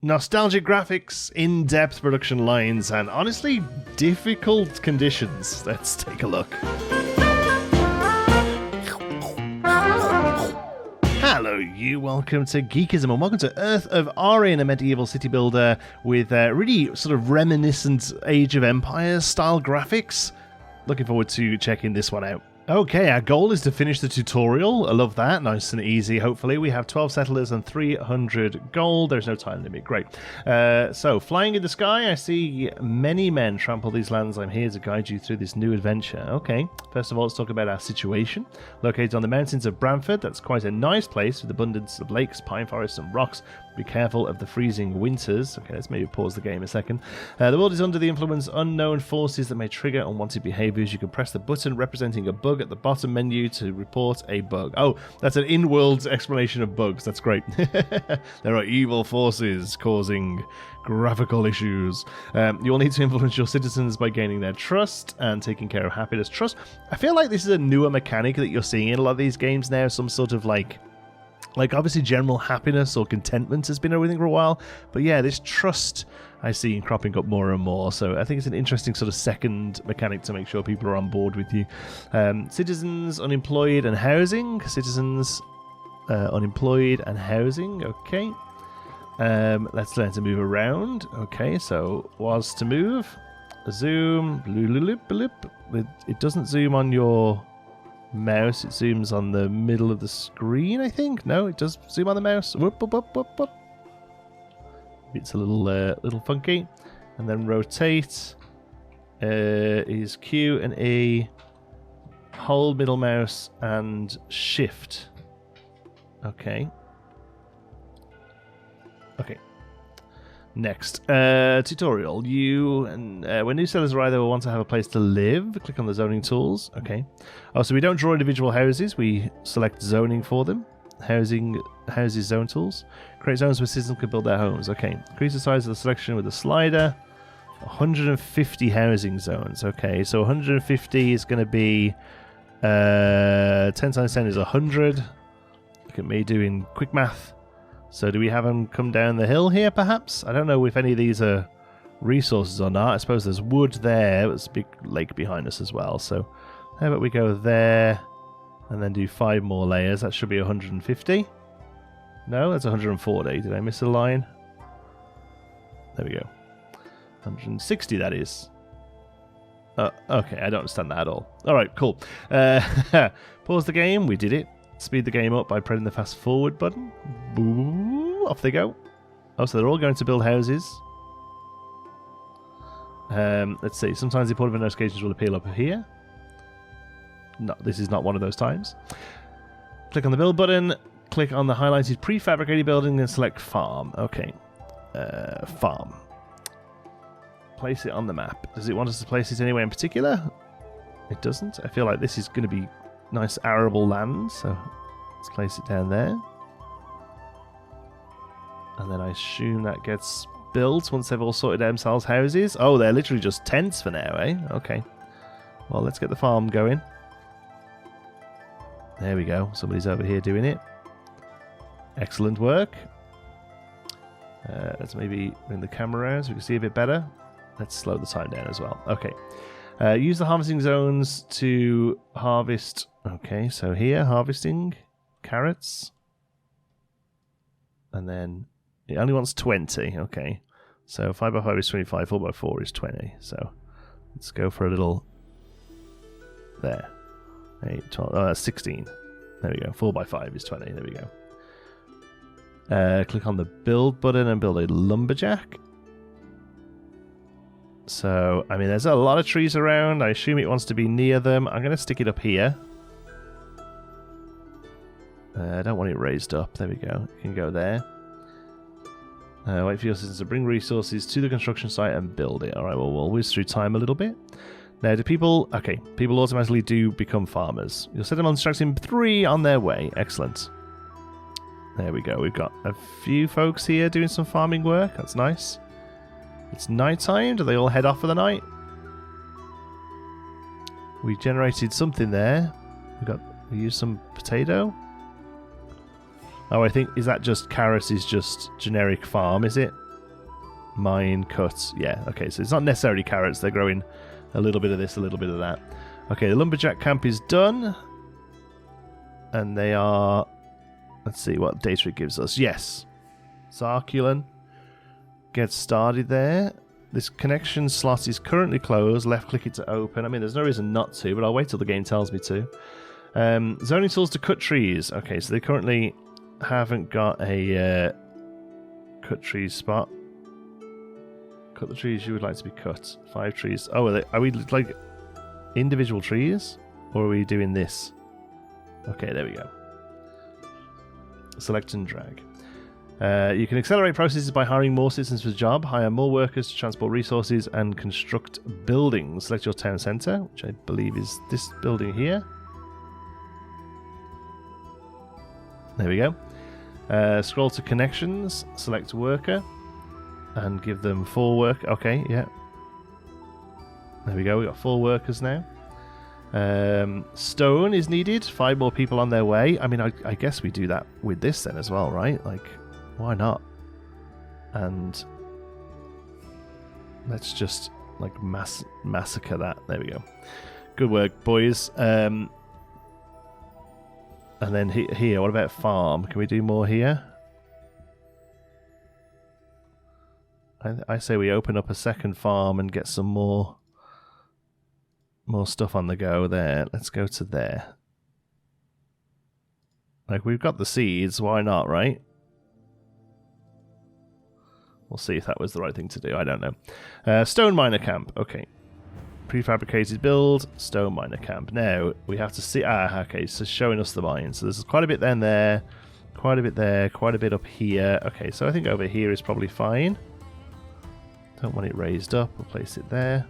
Nostalgic graphics, in-depth production lines, and honestly, difficult conditions. Let's take a look. Hello you, welcome to Geekism and welcome to Earth of Oryn, a medieval city builder with really sort of reminiscent Age of Empires style graphics. Looking forward to checking this one out. Okay, our goal is to finish the tutorial. I love that. Nice and easy, hopefully. We have 12 settlers and 300 gold. There's no time limit. Great. So, flying in the sky, I see many men trample these lands. I'm here to guide you through this new adventure. Okay, first of all, let's talk about our situation. Located on the mountains of Brandford, that's quite a nice place with abundance of lakes, pine forests, and rocks. Be careful of the freezing winters. Okay, let's maybe pause the game a second. The world is under the influence of unknown forces that may trigger unwanted behaviors. You can press the button representing a bug at the bottom menu to report a bug. Oh, that's an in-world explanation of bugs. That's great. There are evil forces causing graphical issues. You will need to influence your citizens by gaining their trust and taking care of happiness. Trust. I feel like this is a newer mechanic that you're seeing in a lot of these games now. Some sort of like obviously general happiness or contentment has been everything for a while, but yeah, this trust I see cropping up more and more, so I think it's an interesting sort of second mechanic to make sure people are on board with you. Citizens, unemployed and housing. Citizens, unemployed and housing, okay. Let's learn to move around. Okay, so was to move. Zoom, it doesn't zoom on your mouse, it zooms on the middle of the screen, I think. No, it does zoom on the mouse. Whoop, whoop, whoop, whoop, whoop. It's a little funky. And then rotate is Q and E, hold middle mouse and shift. Okay. Next, tutorial. When new settlers arrive, they will want to have a place to live. Click on the zoning tools. Okay. Oh, so we don't draw individual houses. We select zoning for them. Houses zone tools. Create zones where citizens can build their homes. Okay. Increase the size of the selection with the slider. 150 housing zones. Okay. So 150 is going to be 10 times 10 is 100. Look at me doing quick math. So do we have them come down the hill here, perhaps? I don't know if any of these are resources or not. I suppose there's wood there. There's a big lake behind us as well. So how about we go there and then do 5 more layers. That should be 150. No, that's 140. Did I miss a line? There we go. 160, that is. Okay, I don't understand that at all. All right, cool. Pause the game. We did it. Speed the game up by pressing the fast forward button. Boom, off they go. Oh, so they're all going to build houses. Let's see. Sometimes the report of notifications will appear up here. No, this is not one of those times. Click on the build button. Click on the highlighted prefabricated building and select farm. Okay. Farm. Place it on the map. Does it want us to place it anywhere in particular? It doesn't. I feel like this is going to be nice arable land, so let's place it down there. And then I assume that gets built once they've all sorted themselves houses. Oh, they're literally just tents for now, eh? Okay. Well, let's get the farm going. There we go. Somebody's over here doing it. Excellent work. Let's maybe bring the camera around so we can see a bit better. Let's slow the time down as well. Okay. Use the harvesting zones to harvest. Okay, so here, harvesting carrots. And then it only wants 20. Okay. So 5 by 5 is 25, 4 by 4 is 20. So let's go for a little. There. 8, 12. Oh, that's 16. There we go. 4 by 5 is 20. There we go. Click on the build button and build a lumberjack. So, I mean, there's a lot of trees around. I assume it wants to be near them. I'm going to stick it up here. I don't want it raised up. There we go. You can go there. Wait for your citizens to bring resources to the construction site and build it. Alright, well, we'll whiz through time a little bit. Now, do people... Okay, people automatically do become farmers. You'll set them on instruction 3 on their way. Excellent. There we go. We've got a few folks here doing some farming work. That's nice. It's night time. Do they all head off for the night? We generated something there. We used some potato. Oh, I think, is that just carrot is just generic farm, is it? mine, cut. Yeah, okay, so it's not necessarily carrots. They're growing a little bit of this, a little bit of that. Okay, the lumberjack camp is done. And they are... Let's see what data it gives us. Yes. Sarculin. Get started there. This connection slot is currently closed. Left click it to open. I mean, there's no reason not to, but I'll wait till the game tells me to. Zoning tools to cut trees. Okay, so they currently haven't got a cut trees spot. Cut the trees you would like to be cut. 5 trees. Oh, are we like individual trees? Or are we doing this? Okay, there we go. Select and drag. You can accelerate processes by hiring more citizens for the job, hire more workers to transport resources, and construct buildings. Select your town centre, which I believe is this building here. There we go. Scroll to connections, select worker, and give them 4 work. Okay, yeah. There we go, we've got 4 workers now. Stone is needed, 5 more people on their way. I mean, I guess we do that with this then as well, right? Like, why not? And let's just like massacre that. There we go. Good work, boys. And then here, what about farm? Can we do more here? I say we open up a second farm and get some more stuff on the go there. Let's go to there. Like, we've got the seeds, why not, right? We'll see if that was the right thing to do, I don't know. Stone miner camp, okay. Prefabricated build, stone miner camp. Now, we have to see... okay, so showing us the mine. So there's quite a bit then there, quite a bit there, quite a bit up here. Okay, so I think over here is probably fine. Don't want it raised up, we'll place it there.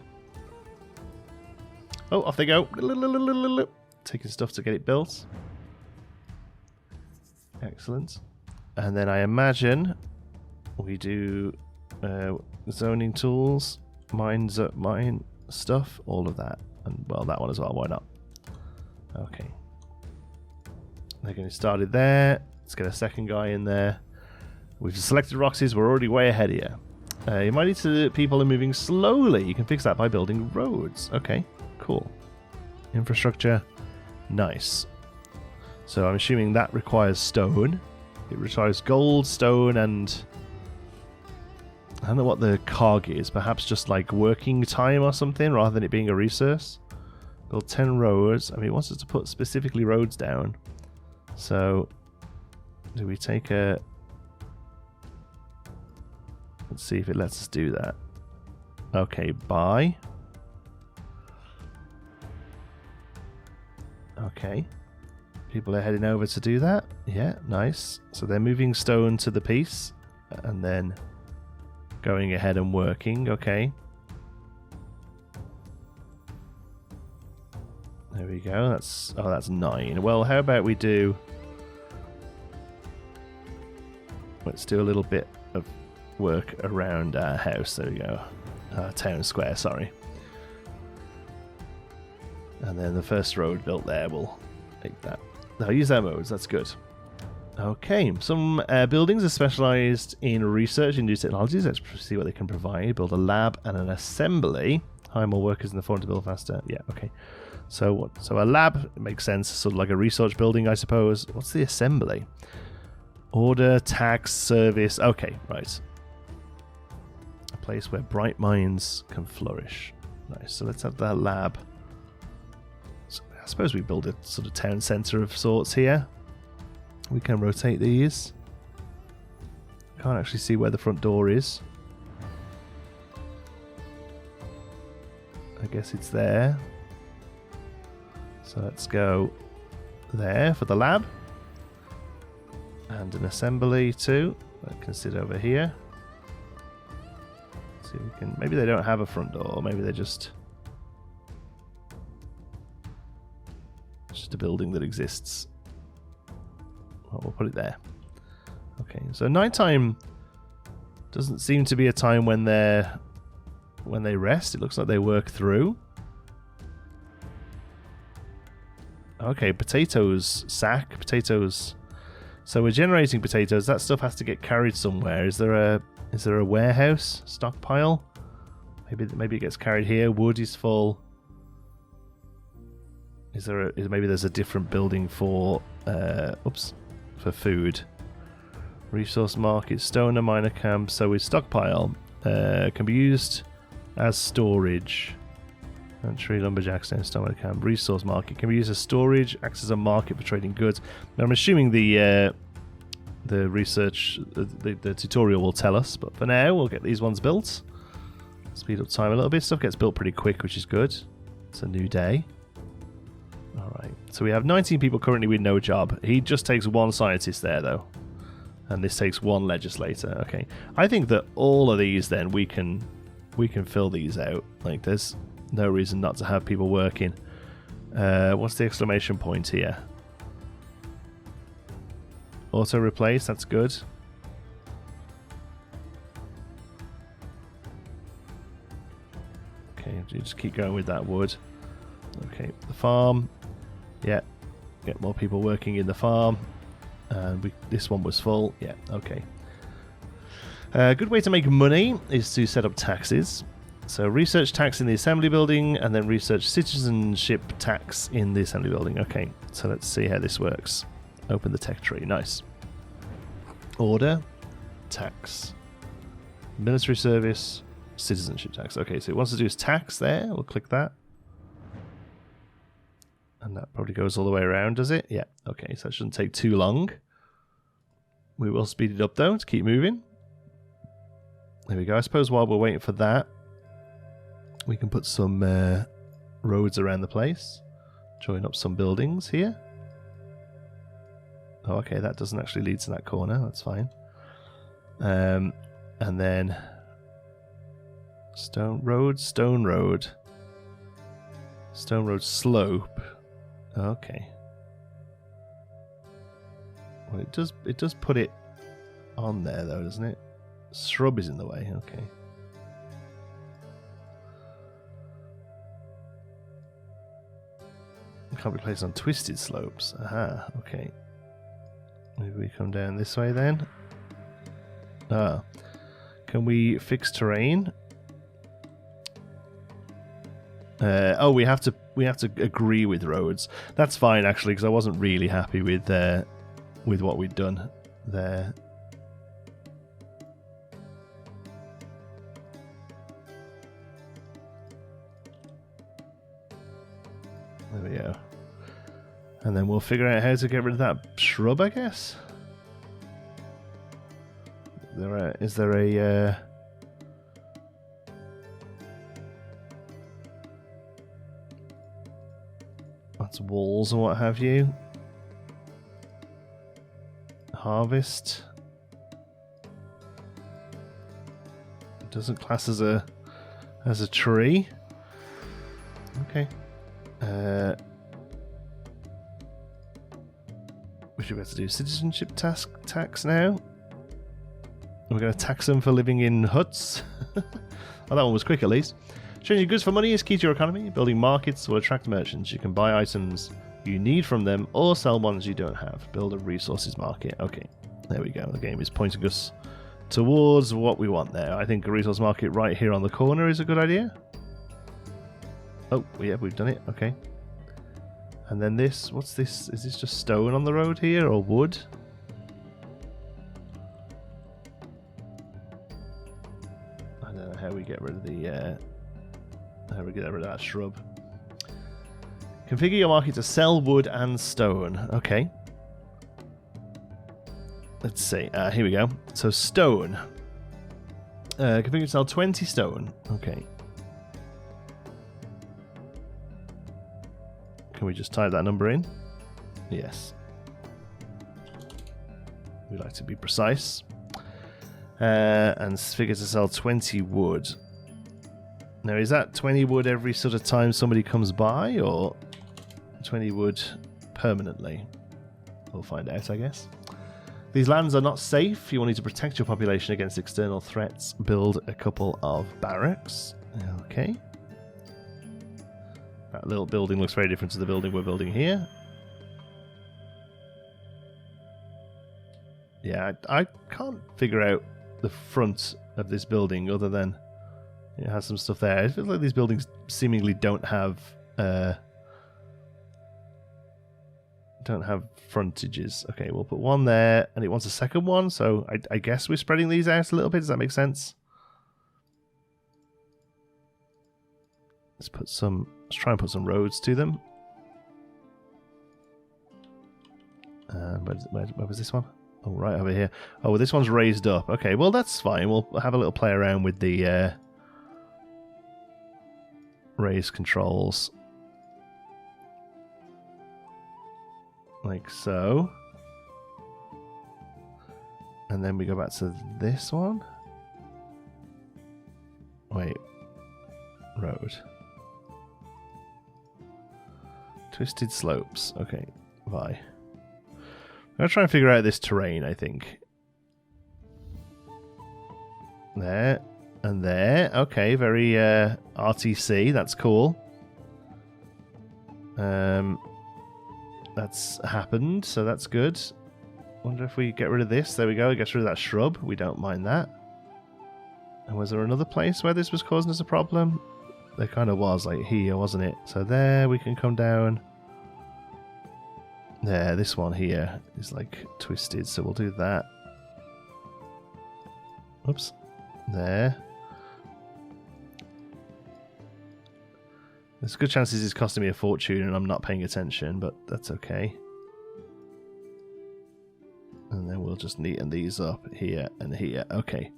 Oh, off they go. Taking stuff to get it built. Excellent. And then I imagine we do zoning tools, mine stuff, all of that. And, well, that one as well. Why not? Okay. They're getting started there. Let's get a second guy in there. We've selected Roxy's. We're already way ahead here. You might need to... People are moving slowly. You can fix that by building roads. Okay. Cool. Infrastructure. Nice. So I'm assuming that requires stone. It requires gold, stone, and... I don't know what the cog is. Perhaps just like working time or something rather than it being a resource. Build 10 roads. I mean, it wants us to put specifically roads down. So, do we take a... Let's see if it lets us do that. Okay, buy. Okay. People are heading over to do that. Yeah, nice. So they're moving stone to the piece and then going ahead and working. Okay. There we go. That's 9. Well, how about we do... Let's do a little bit of work around our house. There we go. Town square, sorry. And then the first road built there will take that. Now use our modes, that's good. Okay, some buildings are specialised in research in new technologies. Let's see what they can provide. Build a lab and an assembly. Hire more workers in the form to build faster. Yeah, okay. So a lab, it makes sense, sort of like a research building, I suppose. What's the assembly? Order, tax, service. Okay, right. A place where bright minds can flourish. Nice, so let's have that lab. I suppose we build a sort of town centre of sorts here. We can rotate these. Can't actually see where the front door is. I guess it's there. So let's go there for the lab. And an assembly too. I can sit over here. See if we can... Maybe they don't have a front door. Maybe they're just a building that exists. Well, we'll put it there. Okay, so nighttime doesn't seem to be a time when they rest. It looks like they work through. Okay, potatoes, sack, potatoes. So we're generating potatoes. That stuff has to get carried somewhere. Is there a Is there a warehouse stockpile? Maybe it gets carried here. Wood is full. Maybe there's a different building for for food. Resource market, stoner miner camp. So is stockpile. Can be used as storage. Tree lumberjack stone miner camp. Resource market can be used as storage. Acts as a market for trading goods. Now I'm assuming the research, the tutorial will tell us, but for now we'll get these ones built. Speed up time a little bit. Stuff gets built pretty quick, which is good. It's a new day. Alright, so we have 19 people currently with no job. He just takes one scientist there, though. And this takes one legislator. Okay, I think that all of these, then, we can fill these out. Like, there's no reason not to have people working. What's the exclamation point here? Auto replace, that's good. Okay, you just keep going with that wood. Okay, the farm. Yeah, get more people working in the farm. And this one was full. Yeah, okay. A good way to make money is to set up taxes. So research tax in the assembly building, and then research citizenship tax in the assembly building. Okay, so let's see how this works. Open the tech tree. Nice. Order, tax, military service, citizenship tax. Okay, so it wants to do is tax there. We'll click that. And that probably goes all the way around, does it? Yeah. Okay, so that shouldn't take too long. We will speed it up, though, to keep moving. There we go. I suppose while we're waiting for that, we can put some roads around the place. Join up some buildings here. Oh, okay, that doesn't actually lead to that corner. That's fine. And then stone road slope. Okay. Well, it does put it on there, though, doesn't it? Shrub is in the way. Okay. Can't be placed on twisted slopes. Aha. Okay. Maybe we come down this way then. Ah. Can we fix terrain? Oh, we have to agree with roads. That's fine, actually, because I wasn't really happy with what we'd done there. There we go. And then we'll figure out how to get rid of that shrub, I guess. Is there a that's walls or what have you. Harvest. It doesn't class as a tree. Okay. We should be able to do citizenship tax now. We're going to tax them for living in huts. Oh, that one was quick at least. Changing goods for money is key to your economy. Building markets will attract merchants. You can buy items you need from them or sell ones you don't have. Build a resources market. Okay, there we go. The game is pointing us towards what we want there. I think a resource market right here on the corner is a good idea. Oh, yeah, we've done it. Okay. And then this, what's this? Is this just stone on the road here or wood? I don't know how we get rid of that shrub. Configure your market to sell wood and stone. Okay. Let's see. Here we go. So stone. Configure to sell 20 stone. Okay. Can we just type that number in? Yes. We like to be precise. And figure to sell 20 wood. Now, is that 20 wood every sort of time somebody comes by, or 20 wood permanently? We'll find out, I guess. These lands are not safe. You will need to protect your population against external threats. Build a couple of barracks. Okay. That little building looks very different to the building we're building here. Yeah, I can't figure out the front of this building, other than it has some stuff there. It feels like these buildings seemingly don't have frontages. Okay, we'll put one there, and it wants a second one, so I guess we're spreading these out a little bit. Does that make sense? Let's try and put some roads to them. Where was this one? Oh, right over here. Oh, well, this one's raised up. Okay, well, that's fine. We'll have a little play around with the raise controls. Like so. And then we go back to this one. Wait. Road. Twisted slopes. Okay, bye. I'm going to try and figure out this terrain, I think. There. And there. Okay, very RTC. That's cool. That's happened, so that's good. Wonder if we get rid of this. There we go. It gets rid of that shrub. We don't mind that. And was there another place where this was causing us a problem? There kind of was, like here, wasn't it? So there, we can come down. There, this one here is like twisted, so we'll do that. Oops. There. There's a good chance this is costing me a fortune and I'm not paying attention, but that's okay. And then we'll just neaten these up here and here. Okay.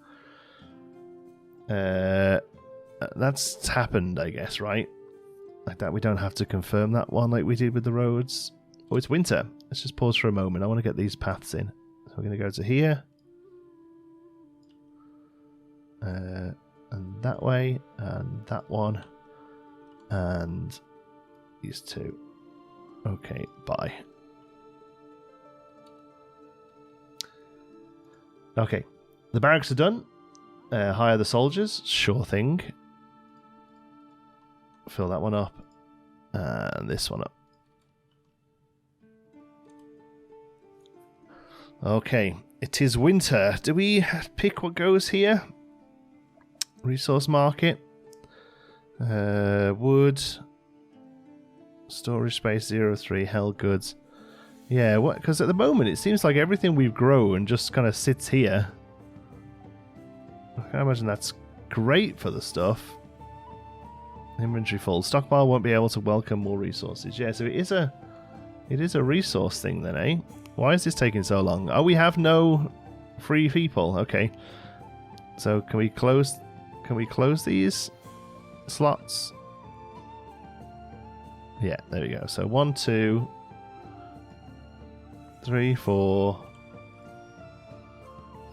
That's happened, I guess, right? Like that, we don't have to confirm that one like we did with the roads. Oh, it's winter. Let's just pause for a moment. I want to get these paths in. So we're going to go to here. And that way. And that one. And these two. Okay, bye. Okay. The barracks are done. Hire the soldiers. Sure thing. Fill that one up. And this one up. Okay, it is winter. Do we pick what goes here? Resource market. Wood. Storage space 03. Hell goods. Yeah, what? Because at the moment it seems like everything we've grown just kind of sits here. I can imagine that's great for the stuff. Inventory full. Stockpile won't be able to welcome more resources. Yeah, so it is a resource thing then, eh? Why is this taking so long? Oh, we have no free people. Okay. So can we close these slots? Yeah, there we go. So 1, 2, 3, 4,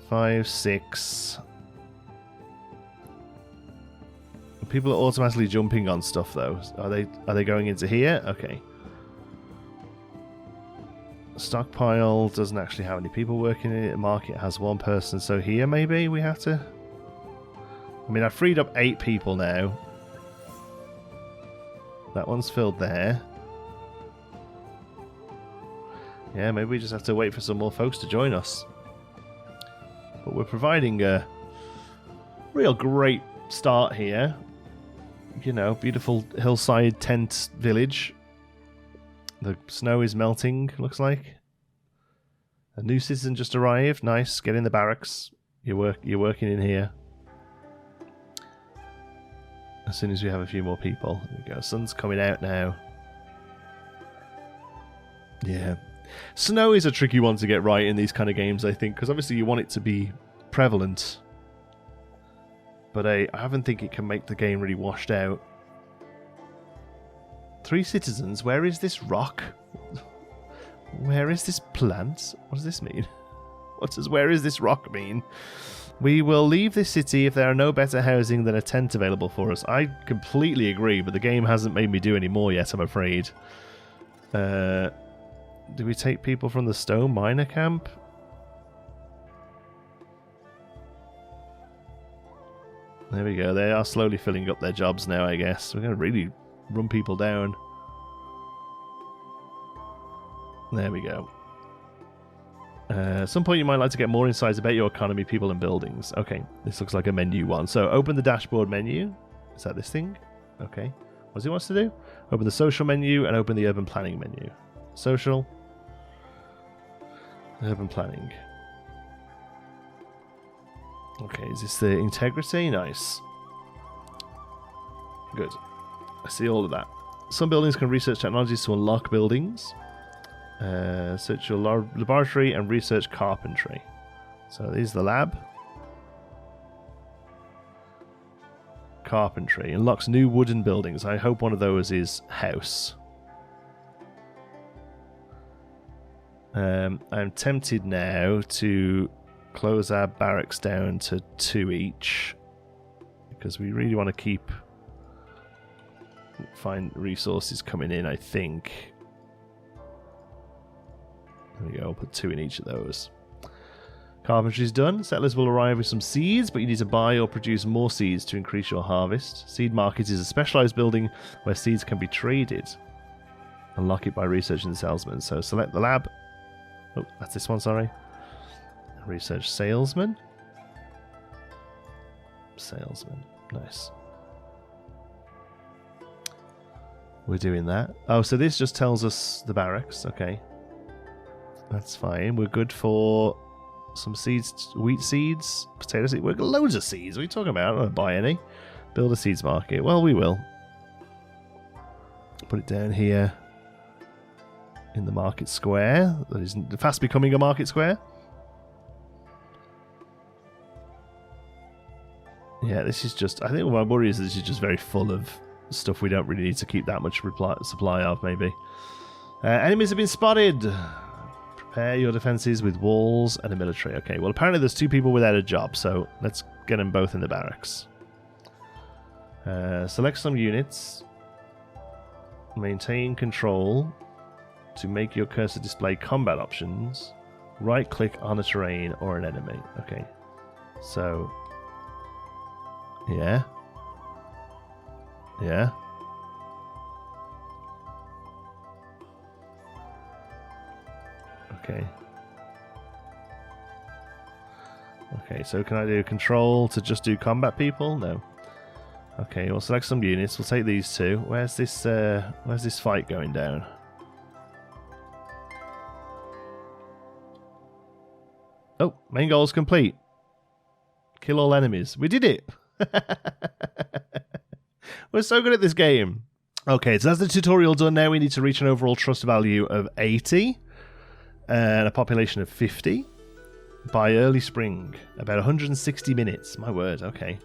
5, 6. People are automatically jumping on stuff though. Are they going into here? Okay. Stockpile doesn't actually have any people working in it. Market has 1 person, so here maybe we have to. I mean, I've freed up 8 people now. That one's filled there. Yeah, maybe we just have to wait for some more folks to join us. But we're providing a real great start here. You know, beautiful hillside tent village. The snow is melting, looks like. A new citizen just arrived. Nice. Get in the barracks. You're working in here. As soon as we have a few more people. There we go. Sun's coming out now. Yeah. Snow is a tricky one to get right in these kind of games, I think, because obviously you want it to be prevalent. But I haven't think it can make the game really washed out. 3 citizens. Where is this rock? Where is this plant? What does this mean? Where is this rock mean? We will leave this city if there are no better housing than a tent available for us. I completely agree, but the game hasn't made me do any more yet, I'm afraid. Do we take people from the stone miner camp? There we go. They are slowly filling up their jobs now, I guess. We're going to really run people down. There we go. At some point you might like to get more insights about your economy, people and buildings. Okay, this looks like a menu one. So open the dashboard menu. Is that this thing? Okay. What does he want us to do? Open the social menu and open the urban planning menu. Social. Urban planning. Okay, is this the integrity? Nice. Good. I see all of that. Some buildings can research technologies to unlock buildings. Search your laboratory and research carpentry. So this is the lab. Carpentry. Unlocks new wooden buildings. I hope one of those is house. I'm tempted now to close our barracks down to 2 each. Because we really want to find resources coming in, I think. There we go, I'll put 2 in each of those. Carpentry's done. Settlers will arrive with some seeds, but you need to buy or produce more seeds to increase your harvest. Seed Market is a specialized building where seeds can be traded. Unlock it by researching the salesman. So select the lab. Oh, that's this one, sorry. Research salesman. Salesman. Nice. We're doing that. Oh, so this just tells us the barracks. Okay. That's fine. We're good for some seeds, wheat seeds, potato seeds. We've got loads of seeds. What are you talking about? I don't want to buy any. Build a seeds market. Well, we will. Put it down here in the market square. That is fast becoming a market square. Yeah, this is just... I think my worry is that this is just very full of stuff we don't really need to keep that much supply of, maybe. Enemies have been spotted. Prepare your defences with walls and a military. Okay, well, apparently there's 2 people without a job, so let's get them both in the barracks. Select some units. Maintain control to make your cursor display combat options. Right-click on a terrain or an enemy. Okay, so... Yeah. Yeah. Okay. Okay, so can I do control to just do combat people? No. Okay, we'll select some units. We'll take these 2. Where's this fight going down? Oh, main goal is complete. Kill all enemies. We did it! We're so good at this game. Okay, so that's the tutorial done now. We need to reach an overall trust value of 80 and a population of 50 by early spring. About 160 minutes. My word, okay.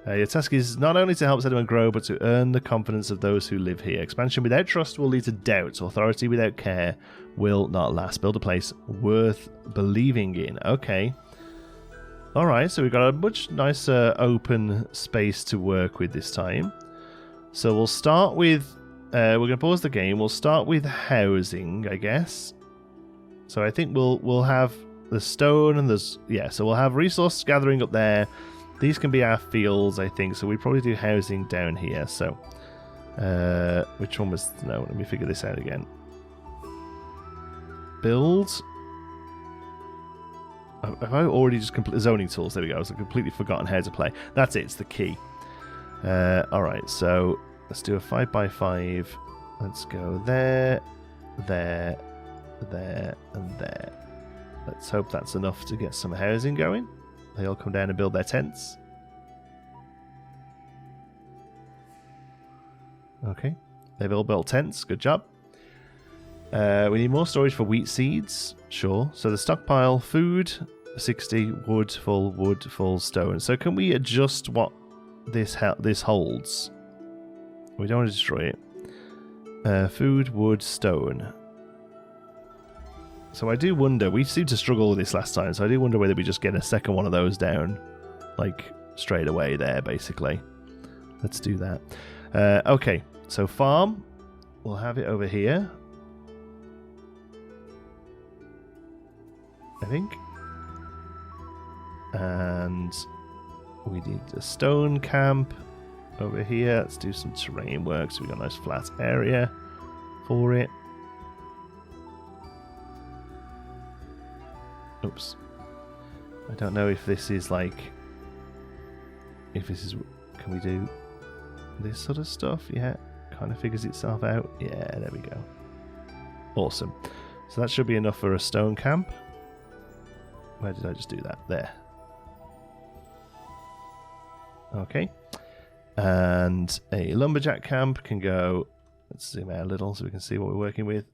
Your task is not only to help settlement grow, but to earn the confidence of those who live here. Expansion without trust will lead to doubt. Authority without care will not last. Build a place worth believing in. Okay. Alright, so we've got a much nicer open space to work with this time. So we'll start with... we're going to pause the game. We'll start with housing, I guess. So I think we'll have the stone and there's... Yeah, so we'll have resource gathering up there. These can be our fields, I think. So we probably do housing down here. So, which one was... No, let me figure this out again. Build... Have I already just completed zoning tools? There we go. I've completely forgotten how to play. That's it. It's the key. Alright, so let's do a 5x5. Let's go there, there, there, and there. Let's hope that's enough to get some housing going. They all come down and build their tents. Okay. They've all built tents. Good job. We need more storage for wheat seeds. Sure. So the stockpile, food, 60, wood, full, stone. So can we adjust what this holds? We don't want to destroy it. Food, wood, stone. So I do wonder, we seemed to struggle with this last time, so I do wonder whether we just get a second one of those down, like straight away there, basically. Let's do that. Okay, so farm, we'll have it over here. I think. And we need a stone camp over here. Let's do some terrain work so we got a nice flat area for it. Oops. I don't know if this is like... Can we do this sort of stuff? Yeah. Kind of figures itself out. Yeah, there we go. Awesome. So that should be enough for a stone camp. Where did I just do that? There. Okay. And a lumberjack camp can go... Let's zoom out a little so we can see what we're working with.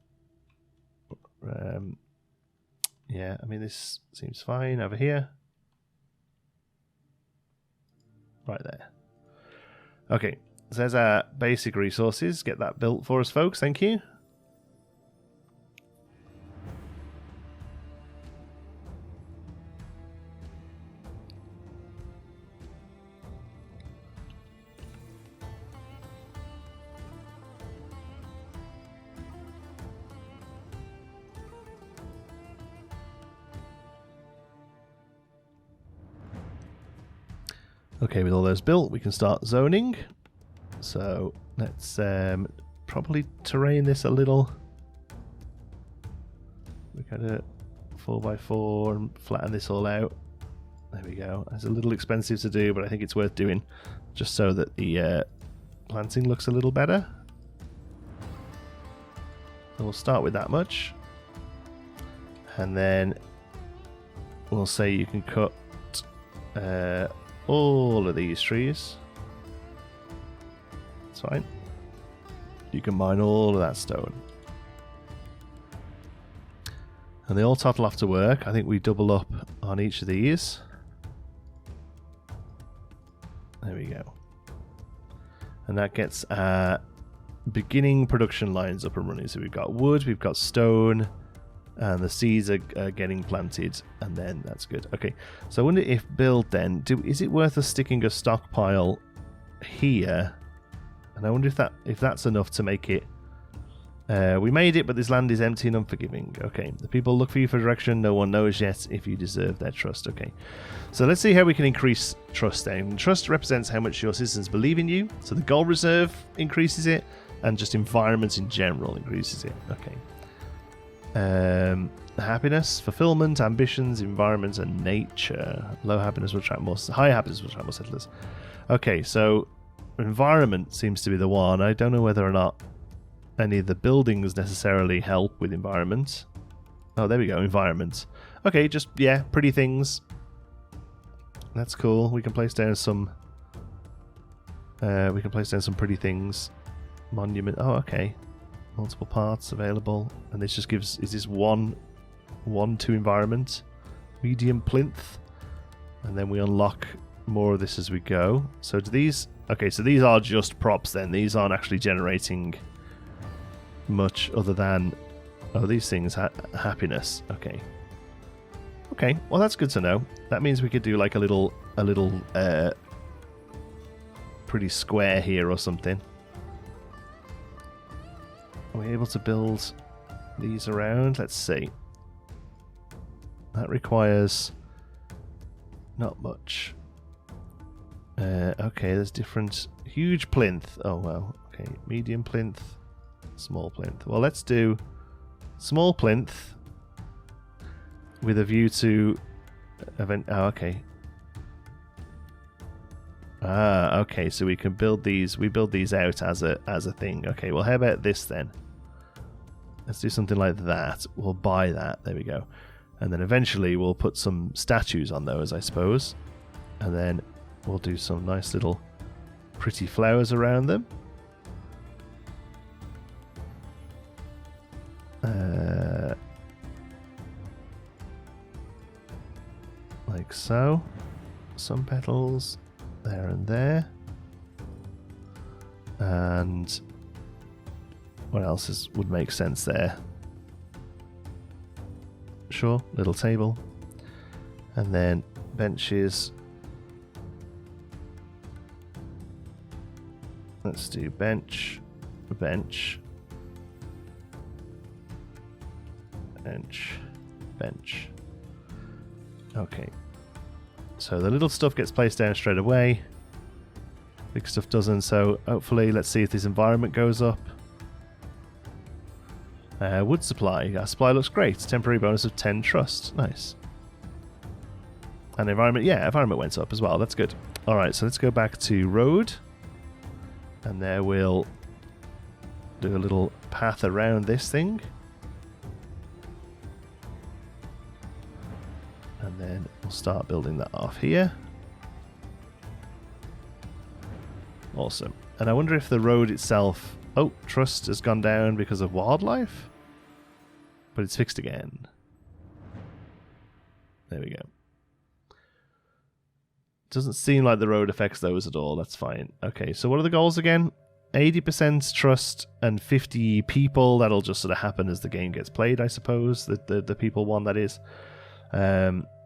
Yeah, I mean, this seems fine over here. Right there. Okay, so there's our basic resources. Get that built for us, folks. Thank you. Okay, with all those built, we can start zoning. So let's probably terrain this a little. We got a 4x4 and flatten this all out. There we go. It's a little expensive to do, but I think it's worth doing just so that the planting looks a little better. So we'll start with that much. And then we'll say you can cut all of these trees. That's fine. You can mine all of that stone. And they all total have to work. I think we double up on each of these. There we go. And that gets our beginning production lines up and running. So we've got wood, we've got stone, and the seeds are getting planted, and then that's good. Okay, so I wonder if build then, is it worth us sticking a stockpile here? And I wonder if that's enough to make it. We made it, but this land is empty and unforgiving. Okay, the people look for you for direction. No one knows yet if you deserve their trust. Okay, so let's see how we can increase trust then. Trust represents how much your citizens believe in you. So the gold reserve increases it, and just environment in general increases it. Okay. Happiness, fulfillment, ambitions, environment, and nature. Low happiness will attract more. High happiness will attract more settlers. Okay, so environment seems to be the one. I don't know whether or not any of the buildings necessarily help with environment. Oh, there we go, environment. Okay, just yeah, pretty things. That's cool. We can place down some. Pretty things. Monument. Oh, okay. Multiple parts available, and this just gives. Is this one to environment? Medium plinth, and then we unlock more of this as we go. So do these? Okay, so these are just props then. These aren't actually generating much other than these things. Happiness. Okay. Okay. Well, that's good to know. That means we could do like a little pretty square here or something. Are we able to build these around? Let's see. That requires not much. Okay, there's different... Huge plinth. Oh, well. Okay, medium plinth, small plinth. Well, let's do small plinth with a view to... event. Oh, okay. Ah, okay, so we can build these... We build these out as a thing. Okay, well, how about this then? Let's do something like that. We'll buy that. There we go. And then eventually we'll put some statues on those, I suppose. And then we'll do some nice little pretty flowers around them. Like so. Some petals there and there. And what else would make sense there? Sure, little table. And then benches. Let's do bench, bench, bench, bench. Okay. So the little stuff gets placed down straight away. Big stuff doesn't, so hopefully let's see if this environment goes up. Wood supply. Our supply looks great. Temporary bonus of 10 trust. Nice. And environment, yeah, environment went up as well. That's good. All right, so let's go back to road. And there we'll do a little path around this thing. And then we'll start building that off here. Awesome. And I wonder if the road itself... Oh, trust has gone down because of wildlife? But it's fixed again. There we go. Doesn't seem like the road affects those at all. That's fine. Okay, so what are the goals again? 80% trust and 50 people. That'll just sort of happen as the game gets played, I suppose. The people one, that is.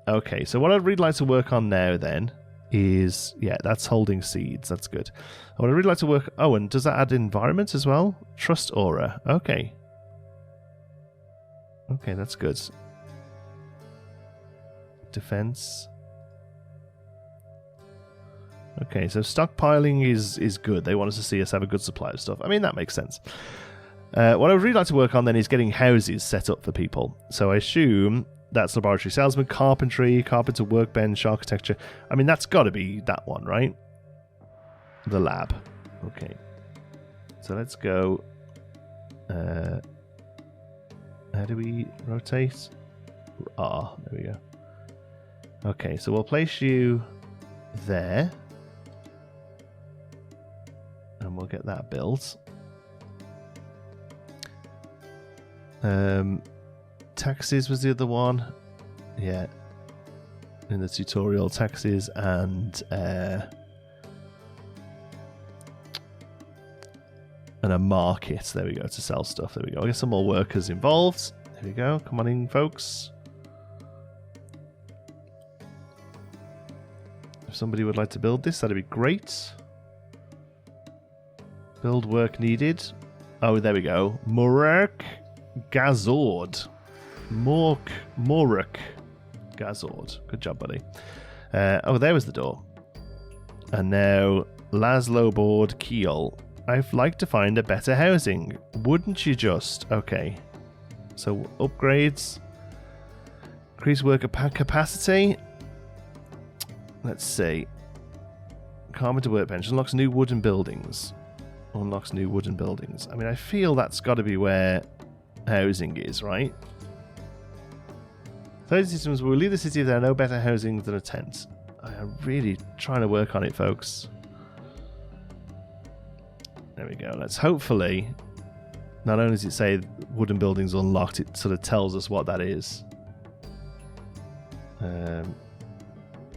Okay, so what I'd really like to work on now then is... Yeah, that's holding seeds. That's good. What I'd really like to work... Oh, and does that add environment as well? Trust aura. Okay. Okay, that's good. Defense. Okay, so stockpiling is good. They want us to see us have a good supply of stuff. I mean, that makes sense. What I would really like to work on then is getting houses set up for people. So I assume that's laboratory salesman, carpentry, carpenter workbench, architecture. I mean, that's got to be that one, right? The lab. Okay. So let's go... how do we rotate? Ah, there we go. Okay, so we'll place you there. And we'll get that built. Taxes was the other one. Yeah. In the tutorial, taxes and a market. There we go, to sell stuff. There we go. I get some more workers involved. There we go. Come on in, folks. If somebody would like to build this, that'd be great. Build work needed. Oh, there we go. Mork Gazord. Mork Gazord. Good job, buddy. Oh, there was the door. And now, Laszlo Board Kiel. I'd like to find a better housing. Wouldn't you just? Okay. So, upgrades. Increase worker capacity. Let's see. Carpenter workbench unlocks new wooden buildings. Unlocks new wooden buildings. I mean, I feel that's got to be where housing is, right? 30 systems will leave the city if there are no better housing than a tent. I am really trying to work on it, folks. There we go. Let's hopefully... Not only does it say wooden buildings unlocked, it sort of tells us what that is.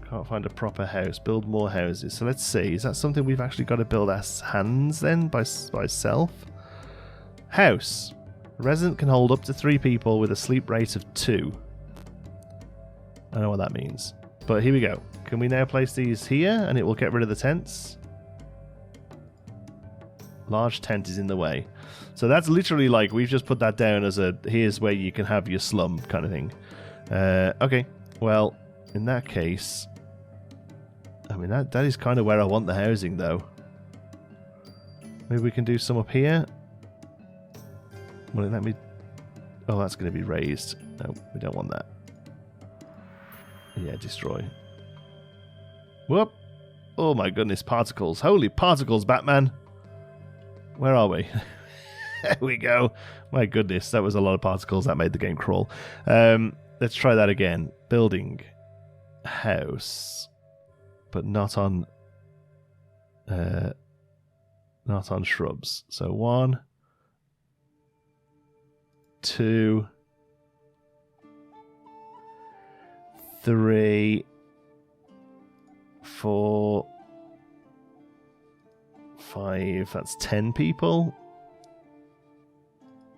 Can't find a proper house. Build more houses. So let's see. Is that something we've actually got to build as hands then by self? House. A resident can hold up to 3 people with a sleep rate of 2. I don't know what that means. But here we go. Can we now place these here and it will get rid of the tents? Large tent is in the way. So that's literally like we've just put that down as a here's where you can have your slum kind of thing. Okay. Well, in that case... I mean, that is kind of where I want the housing, though. Maybe we can do some up here. Will it let me... Oh, that's going to be raised. No, we don't want that. Yeah, destroy. Whoop! Oh my goodness, particles. Holy particles, Batman! Where are we? There we go. My goodness, that was a lot of particles. That made the game crawl. Let's try that again. Building. House. But not on shrubs. So 1, 2, 3, 4, 5. That's 10 people.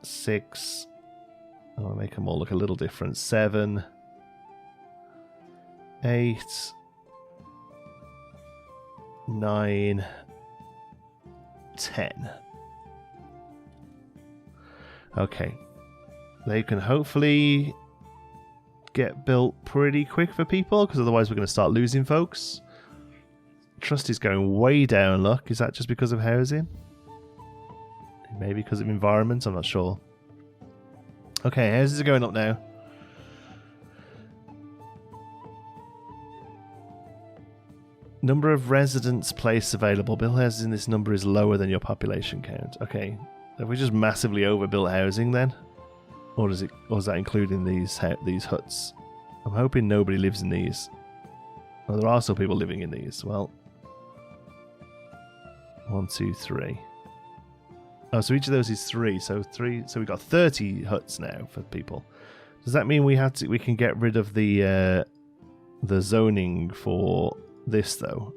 6. I'll make them all look a little different. 7, 8. 9, 10. Okay. They can hopefully get built pretty quick for people, because otherwise we're going to start losing folks. Trust is going way down, look. Is that just because of housing? Maybe because of environment? I'm not sure. Okay, houses are going up now. Number of residents place available. Built houses in this number is lower than your population count. Okay. Have we just massively overbuilt housing then? Or is that including these huts? I'm hoping nobody lives in these. Oh, there are still people living in these. Well, 1, 2, 3. Oh, so each of those is 3. So we've got 30 huts now for people. Does that mean we can get rid of the zoning for this though?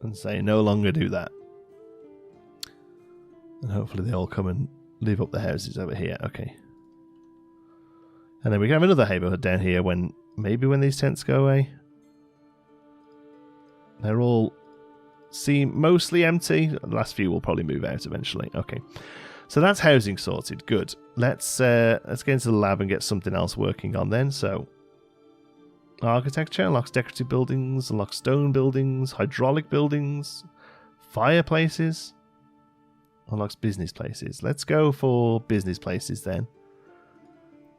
And say no longer do that. And hopefully they all come and leave up the houses over here. Okay. And then we can have another neighborhood down here when these tents go away. They're all seem mostly empty. The last few will probably move out eventually. Okay. So that's housing sorted. Good. Let's get into the lab and get something else working on then. So architecture unlocks decorative buildings, unlocks stone buildings, hydraulic buildings, fireplaces, unlocks business places. Let's go for business places then.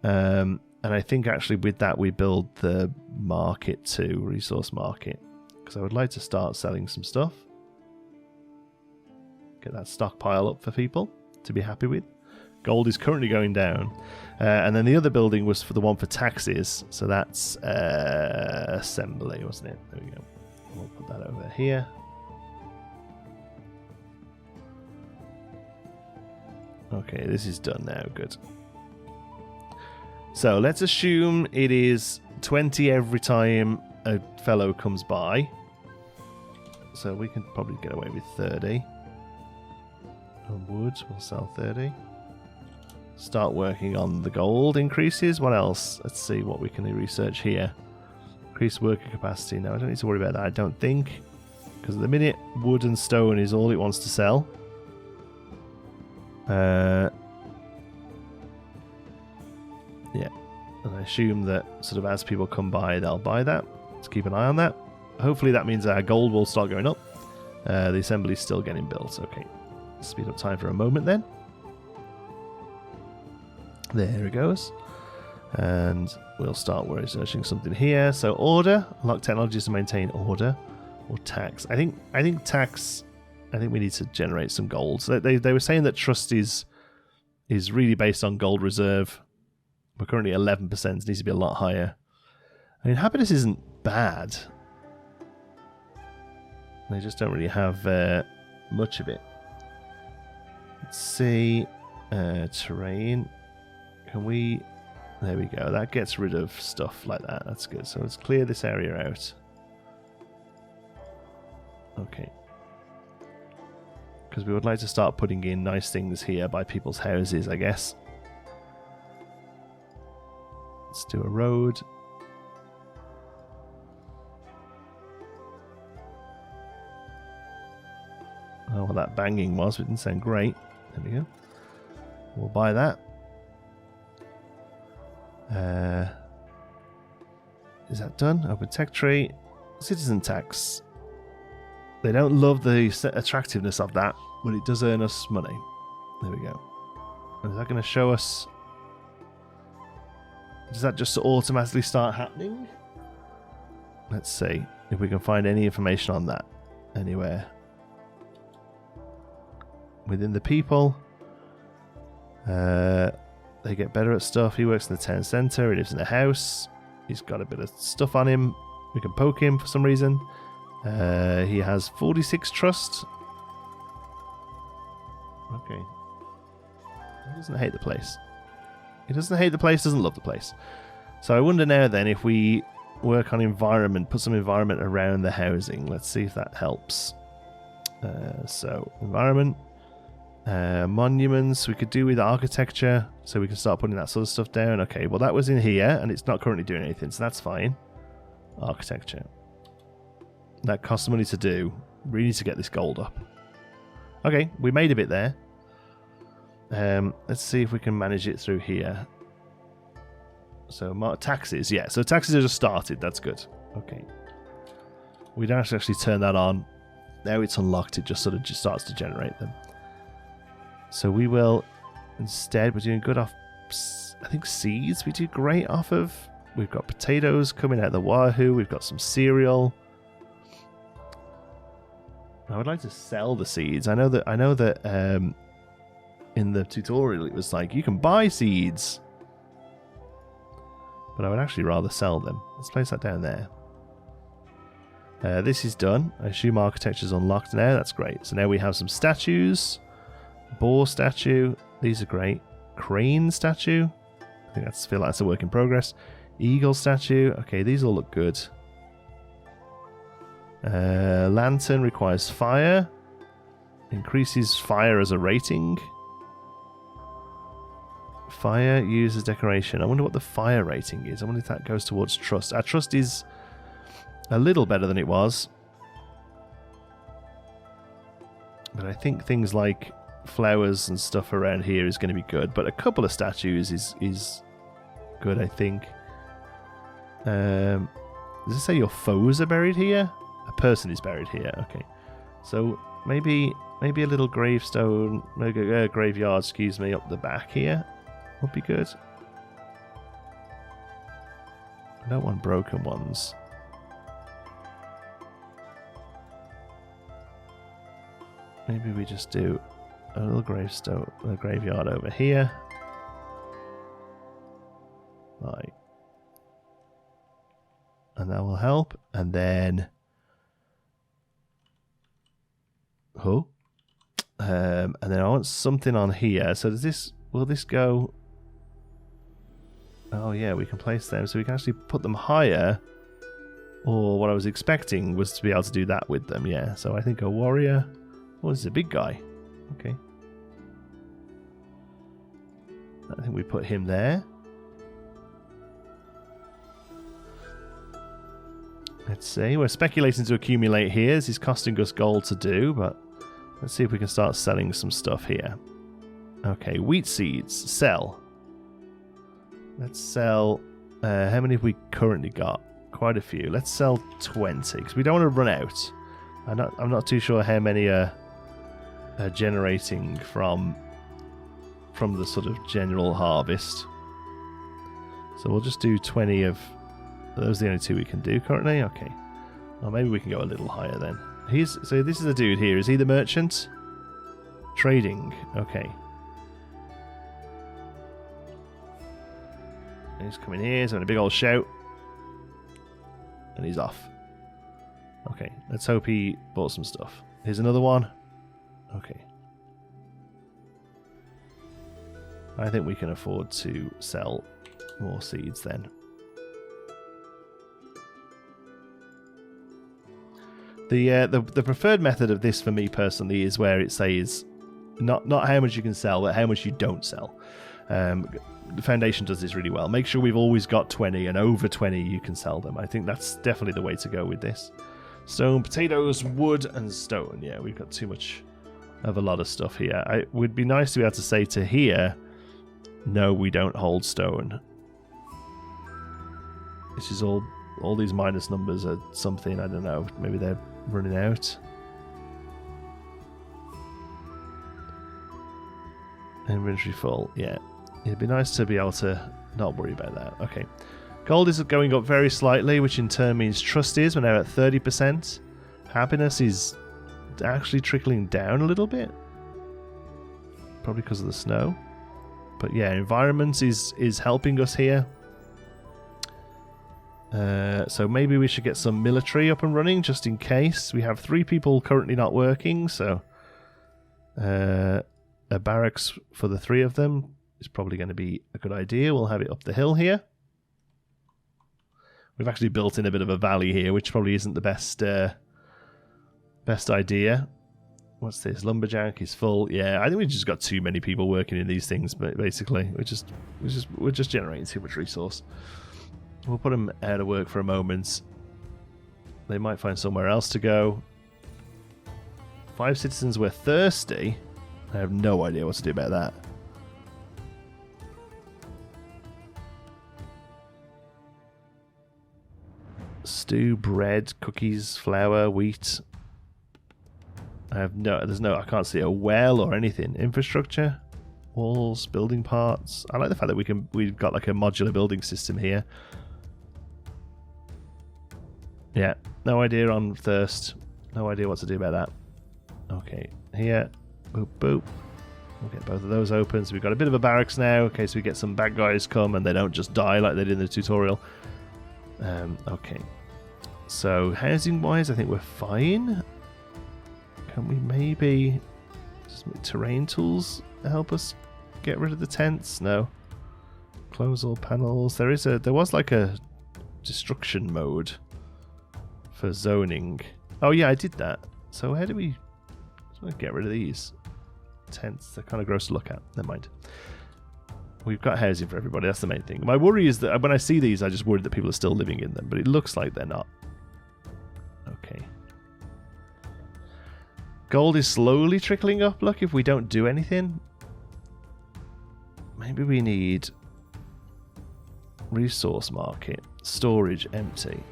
And I think actually with that we build the market too, resource market, because I would like to start selling some stuff. Get that stockpile up for people to be happy with. Gold is currently going down. And then the other building was for the one for taxes. So that's assembly, wasn't it? There we go. We'll put that over here. Okay, this is done now. Good. So let's assume it is 20 every time a fellow comes by. So we can probably get away with 30. On wood, we'll sell 30. Start working on the gold increases. What else? Let's see what we can research here. Increase worker capacity. No, I don't need to worry about that, I don't think. Because at the minute, wood and stone is all it wants to sell. Yeah. And I assume that sort of as people come by, they'll buy that. Let's keep an eye on that. Hopefully that means our gold will start going up. The assembly's still getting built. Okay. Speed up time for a moment then. There it goes. And we'll start researching something here. So order. Unlock technologies to maintain order. Or tax. I think tax. I think we need to generate some gold. So they were saying that trust is really based on gold reserve. We're currently 11%. It needs to be a lot higher. I mean, happiness isn't bad. They just don't really have much of it. Let's see. Terrain. Can we... There we go. That gets rid of stuff like that. That's good. So let's clear this area out. Okay. Because we would like to start putting in nice things here by people's houses, I guess. Let's do a road. Oh, well, that banging was. It didn't sound great. There we go. We'll buy that. Is that done? Open tech tree. Citizen tax. They don't love the attractiveness of that, but it does earn us money. There we go. And is that going to show us... Does that just automatically start happening? Let's see if we can find any information on that anywhere. Within the people. They get better at stuff. He works in the town centre. He lives in a house. He's got a bit of stuff on him. We can poke him for some reason. He has 46 trust. Okay. He doesn't hate the place. He doesn't hate the place, doesn't love the place. So I wonder now then if we work on environment, put some environment around the housing. Let's see if that helps. So environment. Monuments we could do with architecture, so we can start putting that sort of stuff down. Okay, well that was in here and it's not currently doing anything, so that's fine. Architecture. That costs money to do. We need to get this gold up. Okay, we made a bit there. Let's see if we can manage it through here. So taxes, yeah. So taxes are just started. That's good. Okay. We don't have to actually turn that on. Now it's unlocked. It just sort of just starts to generate them. So we will instead. We're doing good off I think seeds we do great off of. We've got potatoes coming out of the wahoo. We've got some cereal. I would like to sell the seeds. I know that in the tutorial it was like you can buy seeds, but I would actually rather sell them. Let's place that down there. This is done. I assume architecture's unlocked now. That's great. So now we have some statues. Boar statue. These are great. Crane statue. I think feel like that's a work in progress. Eagle statue. Okay, these all look good. Lantern requires fire. Increases fire as a rating. Fire used as decoration. I wonder what the fire rating is. I wonder if that goes towards trust. Our trust is a little better than it was. But I think things like flowers and stuff around here is going to be good. But a couple of statues is good, I think. Does it say your foes are buried here? A person is buried here. Okay. So maybe a little gravestone, graveyard, excuse me, up the back here would be good. I don't want broken ones. Maybe we just do a little gravestone, a graveyard over here. Right. And that will help. And then... Oh. And then I want something on here. So does this... Will this go... Oh yeah, we can place them. So we can actually put them higher. Or what I was expecting was to be able to do that with them. Yeah, so I think a warrior... Oh, this is a big guy. Okay. I think we put him there. Let's see. We're speculating to accumulate here. This is costing us gold to do, but let's see if we can start selling some stuff here. Okay, wheat seeds. Sell. Let's sell... how many have we currently got? Quite a few. Let's sell 20, because we don't want to run out. I'm not too sure how many are generating from the sort of general harvest. So we'll just do 20 of... Those are the only two we can do currently? Okay. Or maybe we can go a little higher then. So this is the dude here. Is he the merchant? Trading. Okay. He's coming here. He's having a big old shout. And he's off. Okay. Let's hope he bought some stuff. Here's another one. Okay. I think we can afford to sell more seeds then. The preferred method of this for me personally is where it says not how much you can sell, but how much you don't sell. The Foundation does this really well. Make sure we've always got 20, and over 20 you can sell them. I think that's definitely the way to go with this. Stone, potatoes, wood, and stone. Yeah, we've got too much of a lot of stuff here. It would be nice to be able to say to here, no, we don't hold stone. This is all these minus numbers are something, I don't know, maybe they're running out. Inventory full, yeah. It'd be nice to be able to not worry about that. Okay. Gold is going up very slightly, which in turn means trust is. We're now at 30%. Happiness is actually trickling down a little bit. Probably because of the snow. But yeah, environment is helping us here. So maybe we should get some military up and running just in case. We have 3 people currently not working, so a barracks for the 3 of them is probably going to be a good idea. We'll have it up the hill here. We've actually built in a bit of a valley here, which probably isn't the best idea. What's this? Lumberjack is full. Yeah, I think we've just got too many people working in these things, but basically we're just generating too much resource. We'll put them out of work for a moment. They might find somewhere else to go. 5 citizens were thirsty. I have no idea what to do about that. Stew, bread, cookies, flour, wheat. I can't see a well or anything. Infrastructure. Walls, building parts. I like the fact that we've got like a modular building system here. Yeah, no idea on thirst. No idea what to do about that. Okay, here. Boop, boop. We'll get both of those open. So we've got a bit of a barracks now in case we get some bad guys come and they don't just die like they did in the tutorial. Okay. So housing-wise, I think we're fine. Can we maybe just make terrain tools help us get rid of the tents? No. Close all panels. There was like a destruction mode for zoning. Oh yeah, I did that. So how do we get rid of these tents? They're kind of gross to look at. Never mind. We've got housing for everybody. That's the main thing. My worry is that when I see these, I just worry that people are still living in them, but it looks like they're not. Okay. Gold is slowly trickling up. Look, if we don't do anything, maybe we need resource market, storage empty.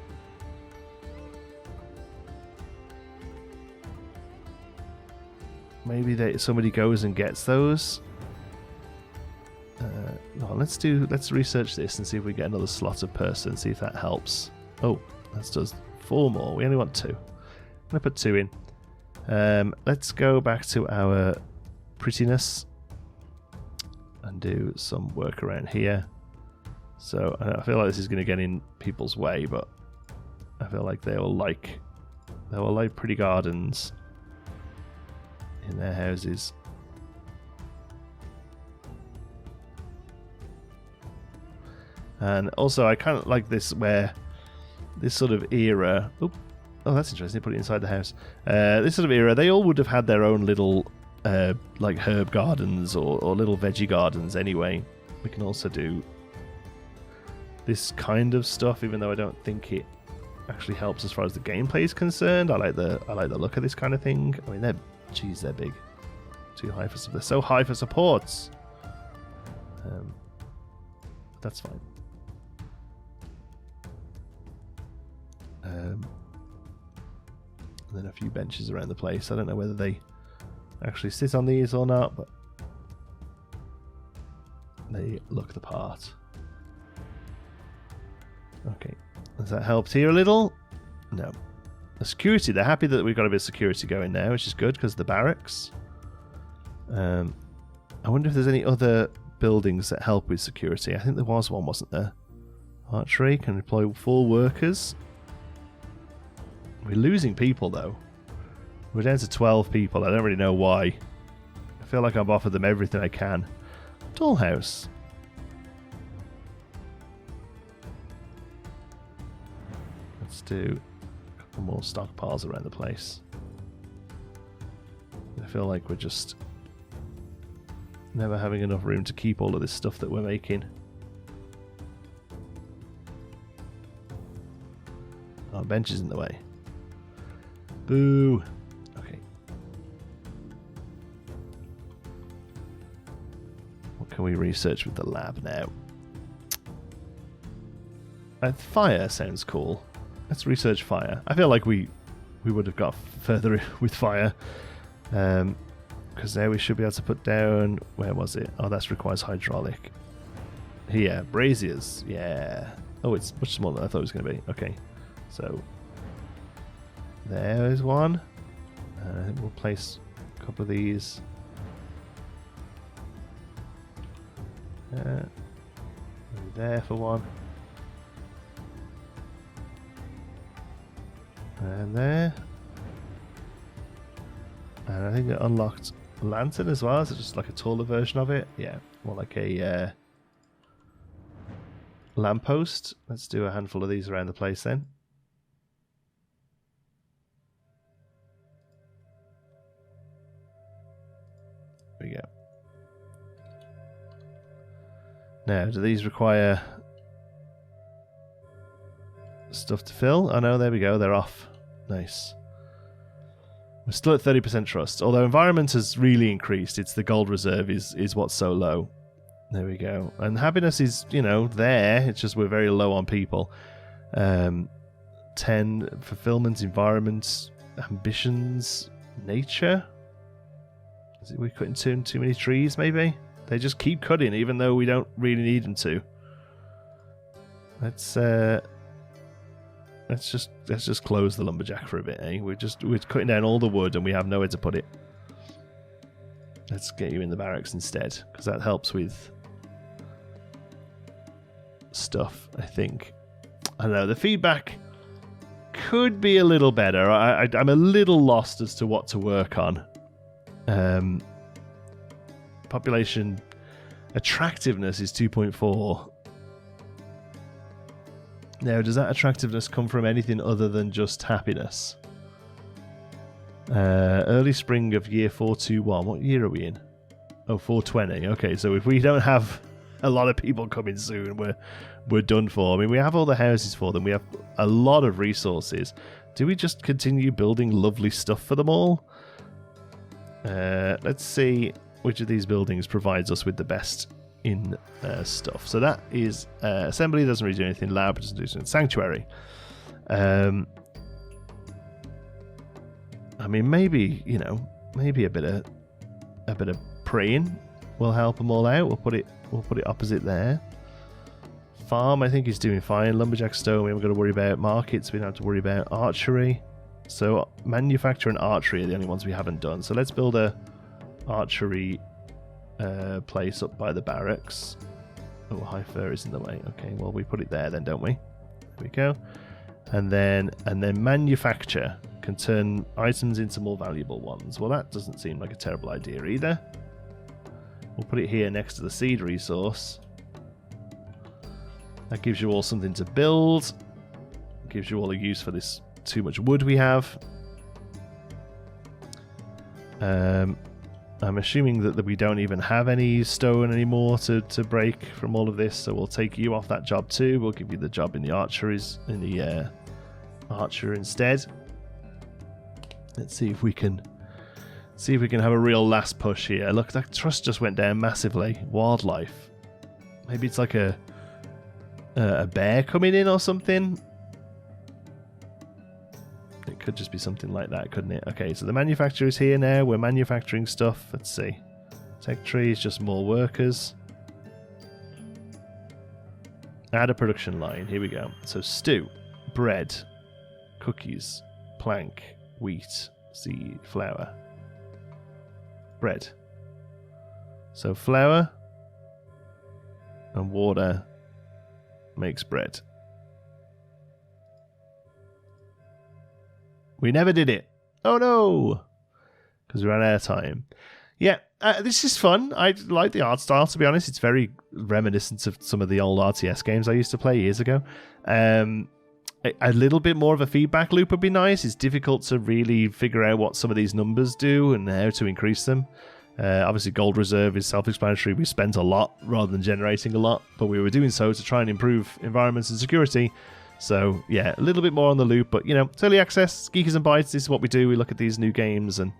Maybe somebody goes and gets those. No, let's research this and see if we get another slot of person. See if that helps. Oh, that does 4 more. We only want 2. I'm gonna put 2 in. Let's go back to our prettiness and do some work around here. So I feel like this is going to get in people's way, but I feel like they will like pretty gardens in their houses. And also I kind of like this, where this sort of era, oh that's interesting, put it inside the house. This sort of era, they all would have had their own little like herb gardens or little veggie gardens anyway. We can also do this kind of stuff, even though I don't think it actually helps as far as the gameplay is concerned. I like the look of this kind of thing. I mean, they're big. Too high for, they're so high for supports. That's fine. And then a few benches around the place. I don't know whether they actually sit on these or not, but they look the part. Okay, has that helped here a little? No. The security, they're happy that we've got a bit of security going now, which is good because of the barracks. I wonder if there's any other buildings that help with security. I think there was one, wasn't there? Archery can employ 4 workers. We're losing people though. We're down to 12 people. I don't really know why. I feel like I've offered them everything I can. Dollhouse. Let's do a couple more stockpiles around the place. I feel like we're just never having enough room to keep all of this stuff that we're making. Our bench is in the way. Boo. Okay. What can we research with the lab now? Fire sounds cool. Let's research fire. I feel like we would have got further with fire. Because there we should be able to put down... Where was it? Oh, that requires hydraulic. Here, braziers. Yeah. Oh, it's much smaller than I thought it was going to be. Okay. So, there is one. I think we'll place a couple of these. Maybe there for one. And there. And I think it unlocked a lantern as well. Is it just like a taller version of it? Yeah, more like a lamppost. Let's do a handful of these around the place then. There we go. Now, do these require stuff to fill? Oh no, there we go. They're off. Nice. We're still at 30% trust. Although environment has really increased. It's the gold reserve is what's so low. There we go. And happiness is, you know, there. It's just we're very low on people. 10 fulfillment, environment, ambitions, nature. Is it we're cutting too many trees maybe? They just keep cutting, even though we don't really need them to. Let's just close the lumberjack for a bit, eh? We're cutting down all the wood and we have nowhere to put it. Let's get you in the barracks instead, because that helps with stuff, I think. I don't know, the feedback could be a little better. I'm a little lost as to what to work on. Population attractiveness is 2.4. Now, does that attractiveness come from anything other than just happiness? Early spring of year 421. What year are we in? Oh, 420. Okay, so if we don't have a lot of people coming soon, we're done for. I mean, we have all the houses for them. We have a lot of resources. Do we just continue building lovely stuff for them all? Let's see which of these buildings provides us with the best in stuff. So that is assembly doesn't really do anything. Lab doesn't do anything. Sanctuary. I mean, maybe maybe a bit of praying will help them all out. We'll put it opposite there. Farm, I think, is doing fine. Lumberjack stone, we haven't got to worry about. Markets, we don't have to worry about. Archery. So manufacture and archery are the only ones we haven't done. So let's build a archery place up by the barracks. Oh, high fur is in the way. Okay, well, we put it there then, don't we? There we go. And then manufacture can turn items into more valuable ones. Well, that doesn't seem like a terrible idea either. We'll put it here next to the seed resource. That gives you all something to build. Gives you all a use for this too much wood we have. I'm assuming that we don't even have any stone anymore to break from all of this, so we'll take you off that job too. We'll give you the job in the archeries, in the archer instead. Let's see if we can have a real last push here. Look, that trust just went down massively. Wildlife. Maybe it's like a bear coming in or something. It could just be something like that, couldn't it? Okay, so the manufacturer is here now. We're manufacturing stuff. Let's see. Tech tree is just more workers. Add a production line. Here we go. So stew, bread, cookies, plank, wheat, seed, flour, bread. So flour and water makes bread. We never did it. Oh no! Because we ran out of time. Yeah, this is fun. I like the art style, to be honest. It's very reminiscent of some of the old RTS games I used to play years ago. A little bit more of a feedback loop would be nice. It's difficult to really figure out what some of these numbers do and how to increase them. Obviously, gold reserve is self-explanatory. We spent a lot rather than generating a lot, but we were doing so to try and improve environments and security. So, yeah, a little bit more on the loop, but, it's early access, Geekers and Bytes. This is what we do. We look at these new games and,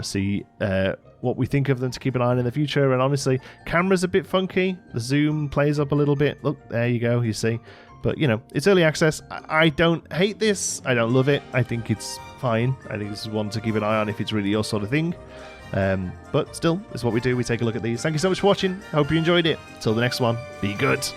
see what we think of them to keep an eye on in the future. And honestly, camera's a bit funky. The zoom plays up a little bit. Look, there you go, you see. But, it's early access. I don't hate this. I don't love it. I think it's fine. I think this is one to keep an eye on if it's really your sort of thing. But still, it's what we do. We take a look at these. Thank you so much for watching. I hope you enjoyed it. Till the next one, be good.